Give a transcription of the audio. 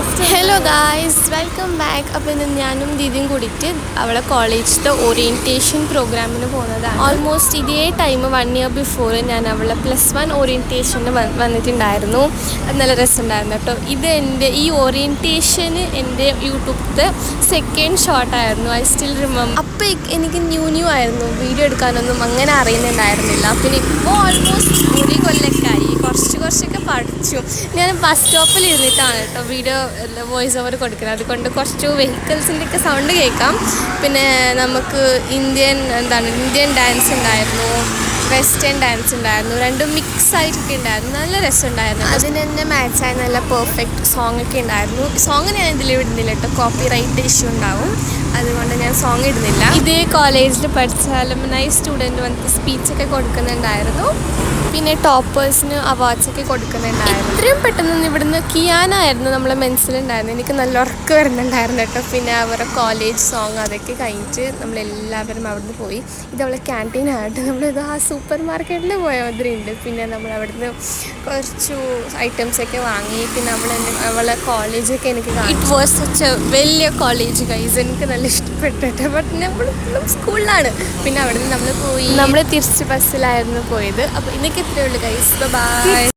Hello guys, welcome back. അപ്പോൾ ഇന്ന് ഞാനും ദീദിയും കൂടിയിട്ട് അവളെ കോളേജിലത്തെ ഓറിയൻറ്റേഷൻ പ്രോഗ്രാമിന് പോകുന്നതാണ്. ഓൾമോസ്റ്റ് ഇതേ ടൈം 1 ഇയർ ബിഫോർ ഞാൻ അവളെ +1 ഓറിയൻറ്റേഷന് വന്നിട്ടുണ്ടായിരുന്നു. അത് നല്ല രസമുണ്ടായിരുന്നു കേട്ടോ. ഈ ഓറിയൻറ്റേഷന് എൻ്റെ യൂട്യൂബിലത്തെ സെക്കൻഡ് ഷോട്ടായിരുന്നു. I still remember. അപ്പോൾ എനിക്ക് ന്യൂ ആയിരുന്നു, വീഡിയോ എടുക്കാനൊന്നും അങ്ങനെ അറിയുന്നുണ്ടായിരുന്നില്ല. പിന്നെ ഇപ്പോൾ ഓൾമോസ്റ്റ് 1 കൊല്ലക്കായി, കുറച്ചൊക്കെ പഠിച്ചു. ഞാൻ ബസ് സ്റ്റോപ്പിൽ ഇരുന്നിട്ടാണ് കേട്ടോ വീഡിയോ വോയിസ് ഓവർ കൊടുക്കുന്നത്. അതുകൊണ്ട് കുറച്ച് വെഹിക്കിൾസിൻ്റെയൊക്കെ സൗണ്ട് കേൾക്കാം. പിന്നെ നമുക്ക് ഇന്ത്യൻ ഡാൻസ് ഉണ്ടായിരുന്നു, വെസ്റ്റേൺ ഡാൻസ് ഉണ്ടായിരുന്നു, രണ്ടും മിക്സ് ആയിട്ടൊക്കെ ഉണ്ടായിരുന്നു. നല്ല രസമുണ്ടായിരുന്നു. അതിന് തന്നെ മാച്ചായ നല്ല പെർഫെക്റ്റ് സോങ്ങൊക്കെ ഉണ്ടായിരുന്നു. സോങ് ഞാൻ ഇതിൽ ഇടുന്നില്ല കേട്ടോ, കോപ്പി റൈറ്റ് ഇഷ്യൂ ഉണ്ടാവും. അതുകൊണ്ട് ഞാൻ സോങ് ഇടുന്നില്ല. ഇതേ കോളേജിൽ പഠിച്ചാലും നൈസ് സ്റ്റുഡൻറ്റ് വന്നിട്ട് സ്പീച്ചൊക്കെ കൊടുക്കുന്നുണ്ടായിരുന്നു. പിന്നെ ടോപ്പേഴ്സിന് അവാർഡ്സൊക്കെ കൊടുക്കുന്നുണ്ടായിരുന്നു. ഇത്രയും പെട്ടെന്ന് ഇവിടുന്ന് കിയാനായിരുന്നു നമ്മളെ മനസ്സിലുണ്ടായിരുന്നു. എനിക്ക് നല്ല ഉറക്കം വരുന്നുണ്ടായിരുന്നു കേട്ടോ. പിന്നെ അവരുടെ കോളേജ് സോങ് അതൊക്കെ കഴിഞ്ഞിട്ട് നമ്മളെല്ലാവരും അവിടുന്ന് പോയി. ഇതവളെ ക്യാൻറ്റീനായിട്ട് നമ്മളിത് ആ സൂപ്പർ മാർക്കറ്റിൽ പോയ മാതിരി ഉണ്ട്. പിന്നെ നമ്മൾ അവിടുന്ന് കുറച്ച് ഐറ്റംസൊക്കെ വാങ്ങി. പിന്നെ അവളെ കോളേജൊക്കെ എനിക്ക് കാണാം. ഇറ്റ് വാസ് സച്ച് എ വലിയ കോളേജ് ഗൈസ്, എനിക്ക് നല്ല ഇഷ്ടപ്പെട്ടിട്ട്. ബട്ട് നമ്മൾ സ്കൂളിലാണ്. പിന്നെ അവിടുന്ന് നമ്മൾ തിരിച്ച് ബസ്സിലായിരുന്നു പോയത്. അപ്പോൾ ഇന്നൊക്കെ ഇത്രയേ ഉള്ളൂ ഗൈസ്. ബൈ.